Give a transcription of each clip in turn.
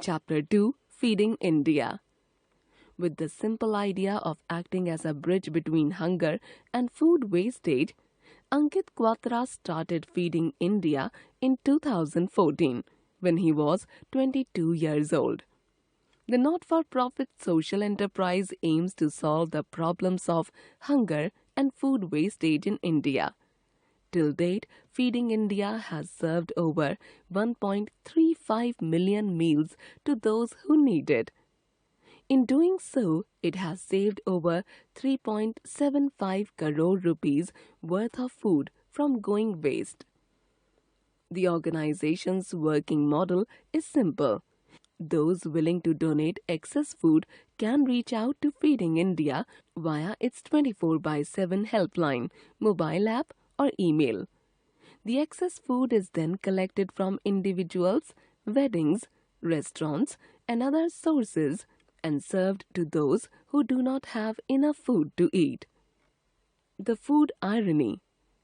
Chapter 2, Feeding India. With the simple idea of acting as a bridge between hunger and food wastage, Ankit Quatra started Feeding India in 2014 when he was 22 years old. The not-for-profit social enterprise aims to solve the problems of hunger and food wastage in India. Till date, Feeding India has served over 1.35 million meals to those who need it. In doing so, it has saved over 3.75 crore rupees worth of food from going waste. The organization's working model is simple. Those willing to donate excess food can reach out to Feeding India via its 24/7 helpline, mobile app, or email. The excess food is then collected from individuals, weddings, restaurants, and other sources and served to those who do not have enough food to eat. The food irony.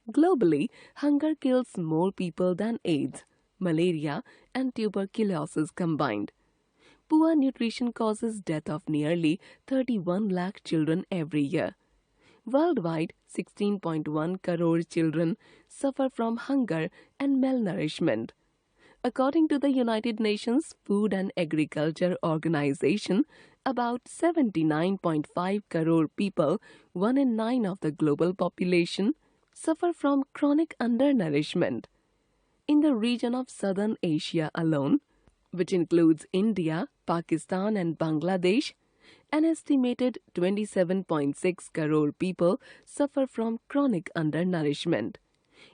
Globally, hunger kills more people than AIDS, malaria, and tuberculosis combined. Poor nutrition causes death of nearly 31 lakh children every year. Worldwide, 16.1 crore children suffer from hunger and malnourishment. According to the United Nations Food and Agriculture Organization, about 79.5 crore people, 1 in 9 of the global population, suffer from chronic undernourishment. In the region of Southern Asia alone, which includes India, Pakistan, and Bangladesh, an estimated 27.6 crore people suffer from chronic undernourishment.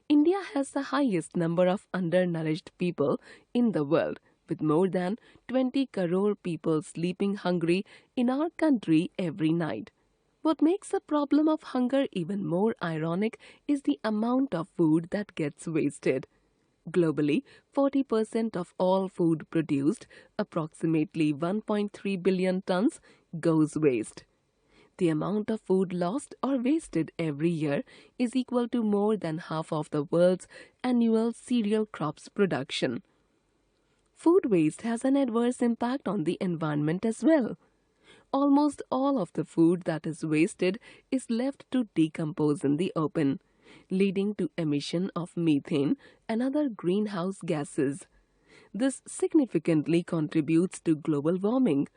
India has the highest number of undernourished people in the world, with more than 20 crore people sleeping hungry in our country every night. What makes the problem of hunger even more ironic is the amount of food that gets wasted. Globally, 40% of all food produced, approximately 1.3 billion tons, goes waste. The amount of food lost or wasted every year is equal to more than half of the world's annual cereal crops production. Food waste has an adverse impact on the environment as well. Almost all of the food that is wasted is left to decompose in the open, leading to emission of methane and other greenhouse gases. This significantly contributes to global warming.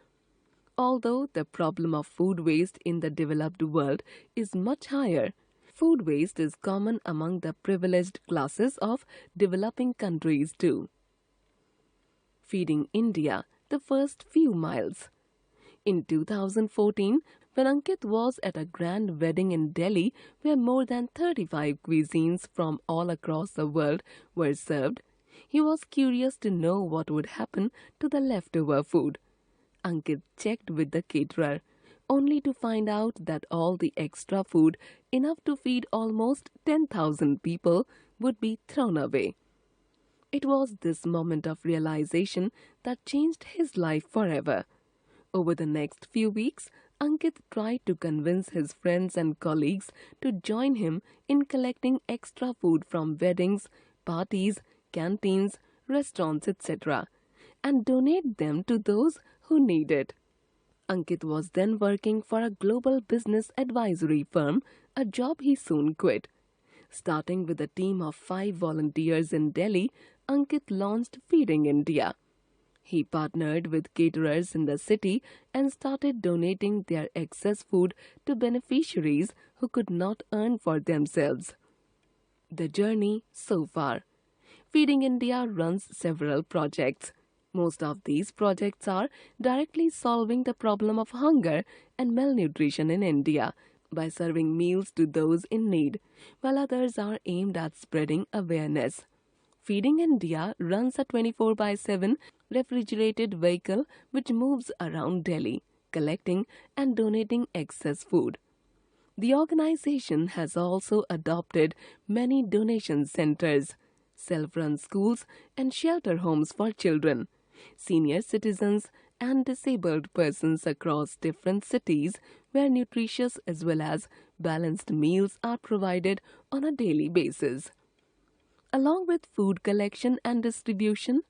Although the problem of food waste in the developed world is much higher, food waste is common among the privileged classes of developing countries too. Feeding India, the first few miles. In 2014, when Ankit was at a grand wedding in Delhi where more than 35 cuisines from all across the world were served, he was curious to know what would happen to the leftover food. Ankit checked with the caterer, only to find out that all the extra food, enough to feed almost 10,000 people, would be thrown away. It was this moment of realization that changed his life forever. Over the next few weeks, Ankit tried to convince his friends and colleagues to join him in collecting extra food from weddings, parties, canteens, restaurants, etc., and donate them to those who need it. Ankit was then working for a global business advisory firm, a job he soon quit. Starting with a team of 5 volunteers in Delhi, Ankit launched Feeding India. He partnered with caterers in the city and started donating their excess food to beneficiaries who could not earn for themselves. The journey so far. Feeding India runs several projects. Most of these projects are directly solving the problem of hunger and malnutrition in India by serving meals to those in need, while others are aimed at spreading awareness. Feeding India runs a 24/7 refrigerated vehicle which moves around Delhi, collecting and donating excess food. The organization has also adopted many donation centers, self-run schools, and shelter homes for children, senior citizens, and disabled persons across different cities where nutritious as well as balanced meals are provided on a daily basis. Along with food collection and distribution,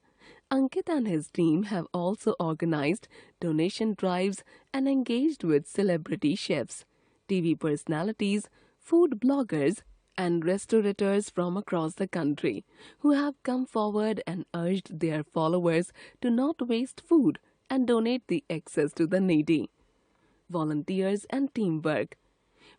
Ankit and his team have also organized donation drives and engaged with celebrity chefs, TV personalities, food bloggers, and restaurateurs from across the country who have come forward and urged their followers to not waste food and donate the excess to the needy. Volunteers and teamwork.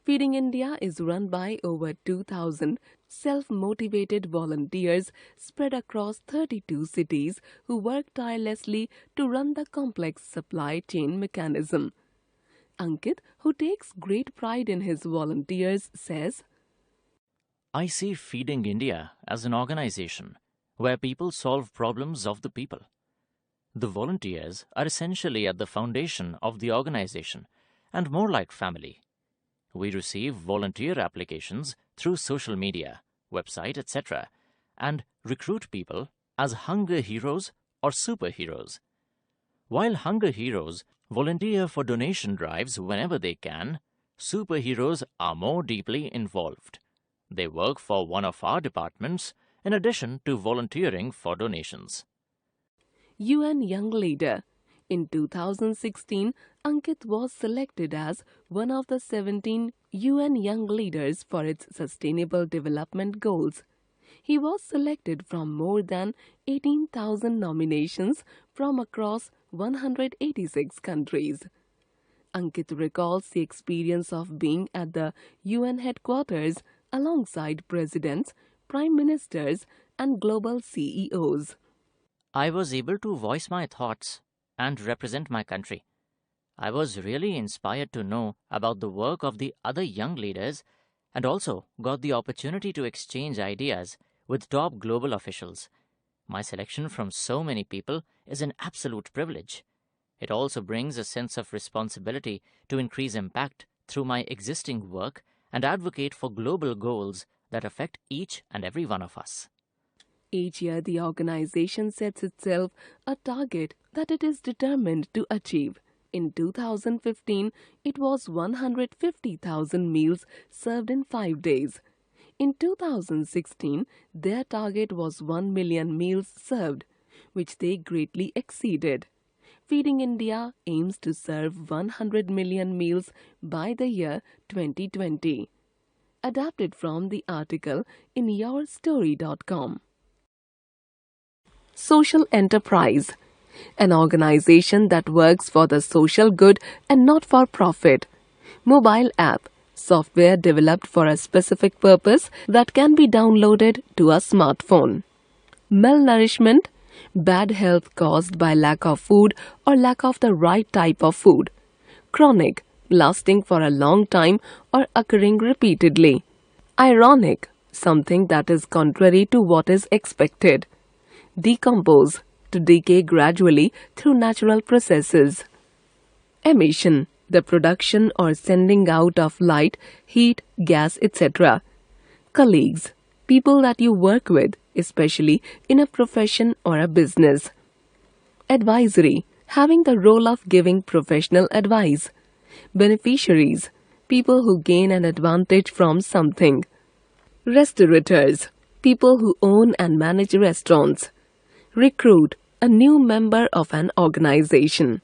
Feeding India is run by over 2,000 self-motivated volunteers spread across 32 cities who work tirelessly to run the complex supply chain mechanism. Ankit, who takes great pride in his volunteers, says, I see Feeding India as an organization where people solve problems of the people. The volunteers are essentially at the foundation of the organization and more like family. We receive volunteer applications through social media, website, etc., and recruit people as hunger heroes or superheroes. While hunger heroes volunteer for donation drives whenever they can, superheroes are more deeply involved. They work for one of our departments in addition to volunteering for donations. UN Young Leader. In 2016, Ankit was selected as one of the 17 UN Young Leaders for its Sustainable Development Goals. He was selected from more than 18,000 nominations from across 186 countries. Ankit recalls the experience of being at the UN headquarters alongside presidents, prime ministers, and global CEOs. I was able to voice my thoughts and represent my country. I was really inspired to know about the work of the other young leaders and also got the opportunity to exchange ideas with top global officials. My selection from so many people is an absolute privilege. It also brings a sense of responsibility to increase impact through my existing work and advocate for global goals that affect each and every one of us. Each year, the organization sets itself a target that it is determined to achieve. In 2015, it was 150,000 meals served in 5 days. In 2016, their target was 1 million meals served, which they greatly exceeded. Feeding India aims to serve 100 million meals by the year 2020. Adapted from the article in yourstory.com. Social enterprise, an organization that works for the social good and not for profit. Mobile app, software developed for a specific purpose that can be downloaded to a smartphone. Malnourishment, bad health caused by lack of food or lack of the right type of food. Chronic, lasting for a long time or occurring repeatedly. Ironic, something that is contrary to what is expected. Decompose, to decay gradually through natural processes. Emission, the production or sending out of light, heat, gas, etc. Colleagues, people that you work with, especially in a profession or a business. Advisory, having the role of giving professional advice. Beneficiaries, people who gain an advantage from something. Restaurateurs, people who own and manage restaurants. Recruit, a new member of an organization.